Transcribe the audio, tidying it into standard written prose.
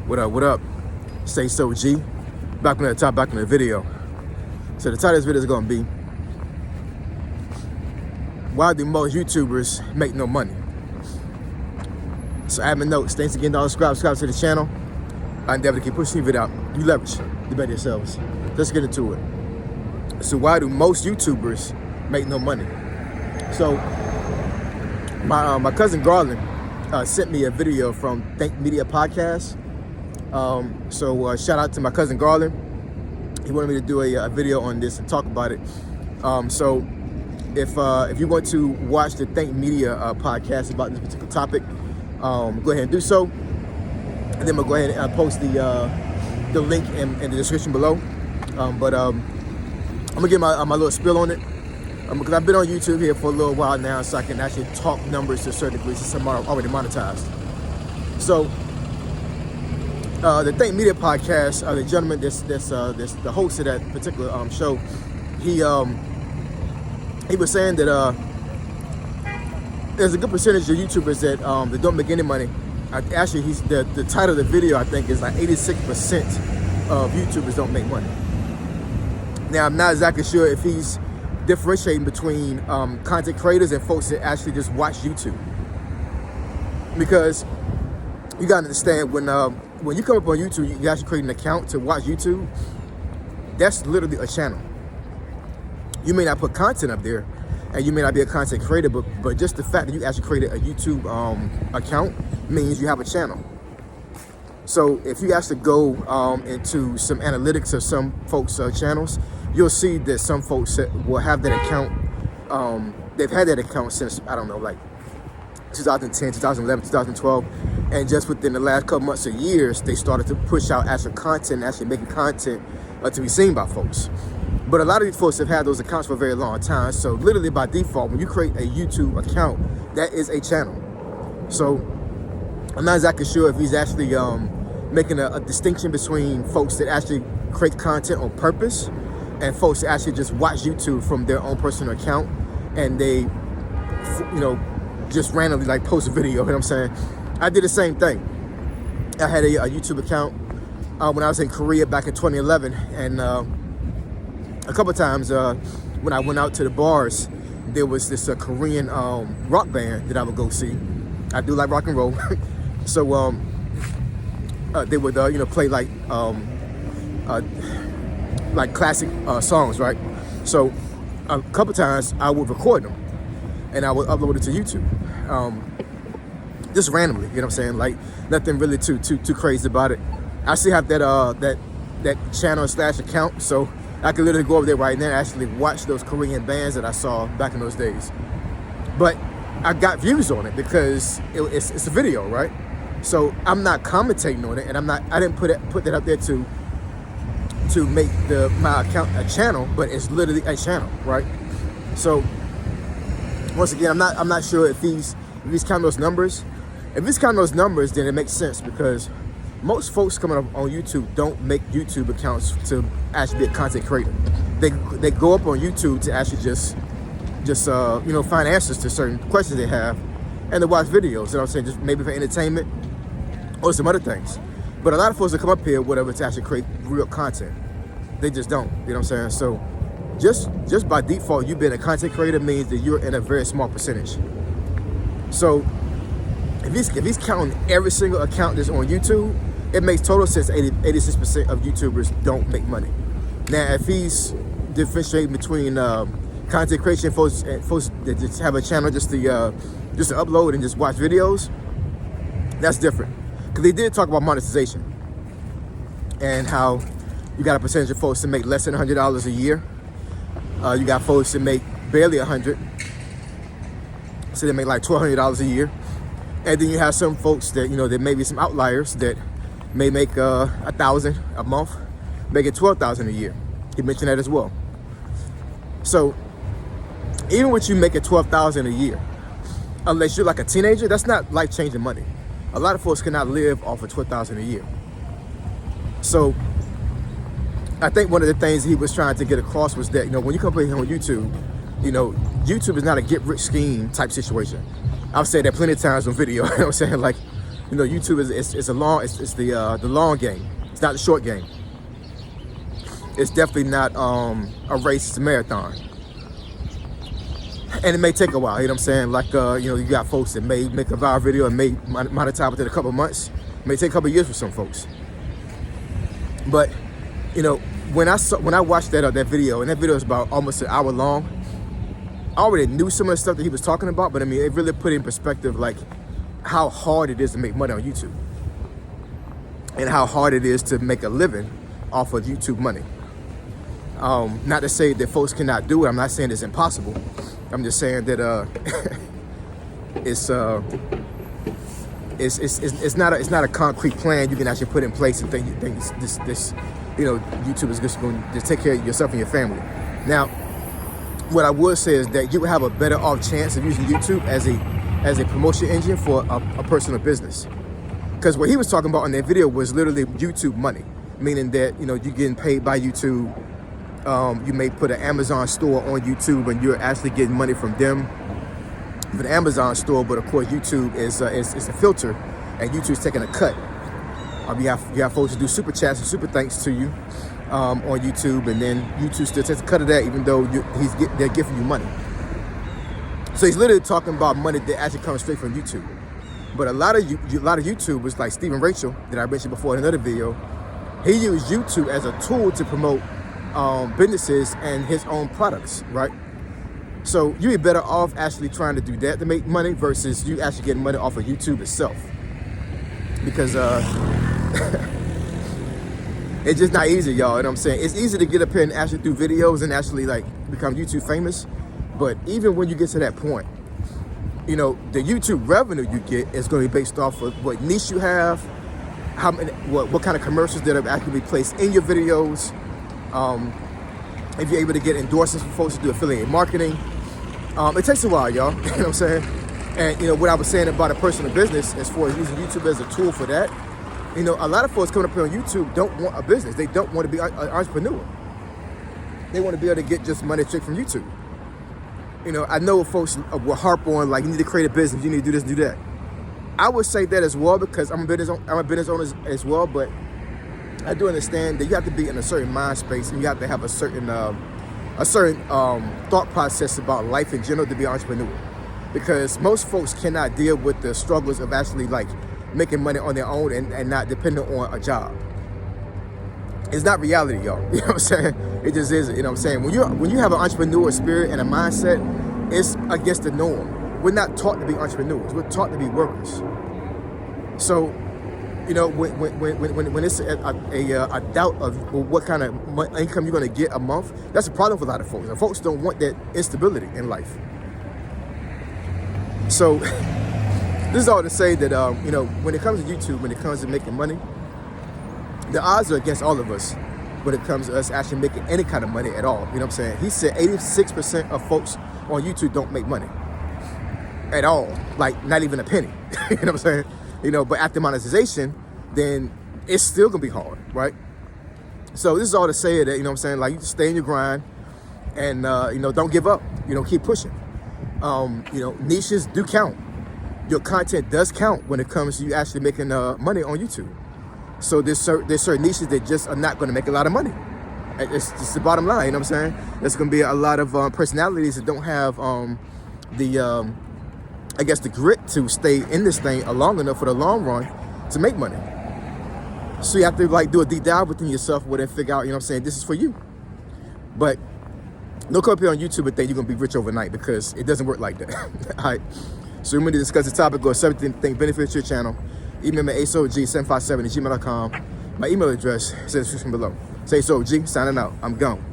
What up, what up? Say so G. Back on the top, back on the video. So the title of this video is gonna be, why do most YouTubers make no money? So admin notes, thanks again to all subscribe to the channel. I endeavor to keep pushing the video out. You leverage, you better yourselves. Let's get into it. So why do most YouTubers make no money? So my cousin Garland sent me a video from Think Media Podcast. So shout out to my cousin Garland. He wanted me to do a video on this and talk about it. So if you want to watch the Think Media podcast about this particular topic, go ahead and do so. And then we'll go ahead and post the link in the description below. I'm gonna get my little spill on it. Because I've been on YouTube here for a little while now, so I can actually talk numbers to a certain degree since I'm already monetized. So the Think Media Podcast, the gentleman that's the host of that particular show, he was saying that there's a good percentage of YouTubers that don't make any money. Actually, the title of the video, I think, is like 86% of YouTubers don't make money. Now, I'm not exactly sure if he's differentiating between content creators and folks that actually just watch YouTube. Because you gotta understand, when you come up on YouTube, you actually create an account to watch YouTube. That's literally a channel. You may not put content up there, and you may not be a content creator, but just the fact that you actually created a YouTube account means you have a channel. So if you actually go into some analytics of some folks' channels, you'll see that some folks will have that account. They've had that account since, I don't know, like 2010, 2011, 2012. And just within the last couple months or years, they started to push out actual content, actually making content to be seen by folks. But a lot of these folks have had those accounts for a very long time. So literally by default, when you create a YouTube account, that is a channel. So I'm not exactly sure if he's actually making a distinction between folks that actually create content on purpose and folks that actually just watch YouTube from their own personal account, and they, just randomly like post a video. You know what I'm saying? I did the same thing. I had a YouTube account when I was in Korea back in 2011, and a couple of times when I went out to the bars, there was this Korean rock band that I would go see. I do like rock and roll, so they would play like classic songs, right? So a couple of times I would record them and I would upload it to YouTube, just randomly. You know what I'm saying? Like nothing really too crazy about it. I still have that channel / account, so I could literally go over there right now and actually watch those Korean bands that I saw back in those days. But I got views on it because it's a video, right? So I'm not commentating on it, and I didn't put that up there to make my account a channel, but it's literally a channel, right? So once again, I'm not sure if he's counting those numbers. If he's counting those numbers, then it makes sense, because most folks coming up on YouTube don't make YouTube accounts to actually be a content creator. They go up on YouTube to actually just find answers to certain questions they have, and to watch videos. You know what I'm saying? Just maybe for entertainment or some other things. But a lot of folks that come up here, whatever, to actually create real content, they just don't. You know what I'm saying? So just by default, you being a content creator means that you're in a very small percentage. So if he's counting every single account that's on YouTube, it makes total sense. 86% of YouTubers don't make money. Now, if he's differentiating between content creation folks and folks that just have a channel just to upload and just watch videos, that's different. Because they did talk about monetization and how you got a percentage of folks that make less than $100 a year. You got folks that make barely $100, so they make like $1,200 a year. And then you have some folks that, there may be some outliers that may make $1,000 a month, making $12,000 a year. He mentioned that as well. So even with you making $12,000 a year, unless you're like a teenager, that's not life-changing money. A lot of folks cannot live off of $12,000 a year. So I think one of the things he was trying to get across was that, when you come here on YouTube, YouTube is not a get-rich scheme type situation. I've said that plenty of times on video. You know what I'm saying? Like, You know, YouTube it's the long game. It's not the short game. It's definitely not a race, it's a marathon. And it may take a while, you know what I'm saying? Like, you know, you got folks that may make a viral video and may monetize within a couple of months. It may take a couple of years for some folks. But, you know, when I watched that video, and that video is about almost an hour long, I already knew some of the stuff that he was talking about, but I mean, it really put in perspective, like, how hard it is to make money on YouTube. And how hard it is to make a living off of YouTube money. Not to say that folks cannot do it. I'm not saying it's impossible. I'm just saying that it's not a concrete plan you can actually put in place and think this you know, YouTube is just going to take care of yourself and your family. Now, what I would say is that you would have a better off chance of using YouTube as a promotion engine for a personal business. Because what he was talking about in that video was literally YouTube money, meaning that, you know, you're getting paid by YouTube. You may put an Amazon store on YouTube and you're actually getting money from them for the Amazon store, but of course YouTube is a filter and YouTube's taking a cut. You have folks who do super chats and super thanks to you on YouTube, and then YouTube still takes a cut of that even though they're giving you money. So he's literally talking about money that actually comes straight from YouTube. But a lot of YouTubers like Stephen Rachel that I mentioned before in another video, he used YouTube as a tool to promote businesses and his own products, right? So you'd be better off actually trying to do that to make money versus you actually getting money off of YouTube itself. Because it's just not easy, y'all, you know what I'm saying? It's easy to get up here and actually do videos and actually like become YouTube famous. But even when you get to that point, you know, the YouTube revenue you get is going to be based off of what niche you have, what kind of commercials that are actually placed in your videos. If you're able to get endorsements from folks to do affiliate marketing. It takes a while, y'all, you know what I'm saying? And, you know, what I was saying about a personal business as far as using YouTube as a tool for that, you know, a lot of folks coming up here on YouTube don't want a business. They don't want to be an entrepreneur. They want to be able to get just money straight from YouTube. You know, I know folks will harp on, like, you need to create a business, you need to do this, do that. I would say that as well because I'm a business owner as well, but I do understand that you have to be in a certain mind space and you have to have a certain thought process about life in general to be an entrepreneur. Because most folks cannot deal with the struggles of actually like making money on their own and not dependent on a job. It's not reality, y'all. You know what I'm saying? It just isn't. You know what I'm saying? When you have an entrepreneur spirit and a mindset, it's against the norm. We're not taught to be entrepreneurs. We're taught to be workers. So, you know, when it's a doubt of what kind of income you're going to get a month, that's a problem for a lot of folks. And folks don't want that instability in life. So this is all to say that, you know, when it comes to YouTube, when it comes to making money, the odds are against all of us when it comes to us actually making any kind of money at all. You know what I'm saying? He said 86% of folks on YouTube don't make money at all. Like, not even a penny. You know what I'm saying? You know, but after monetization, then it's still gonna be hard, right? So this is all to say that, you know what I'm saying? Like, you just stay in your grind and, you know, don't give up. You know, keep pushing. You know, niches do count. Your content does count when it comes to you actually making money on YouTube. So there's certain niches that just are not going to make a lot of money. It's just the bottom line, you know what I'm saying? There's going to be a lot of personalities that don't have I guess the grit to stay in this thing long enough for the long run to make money. So you have to like do a deep dive within yourself and figure out, you know what I'm saying, this is for you. But don't come up here on YouTube and think you're going to be rich overnight because it doesn't work like that. All right. So we're going to discuss the topic or something think benefits your channel. Email me at asog757@gmail.com. My email address is in the description below. Say so G, signing out. I'm gone.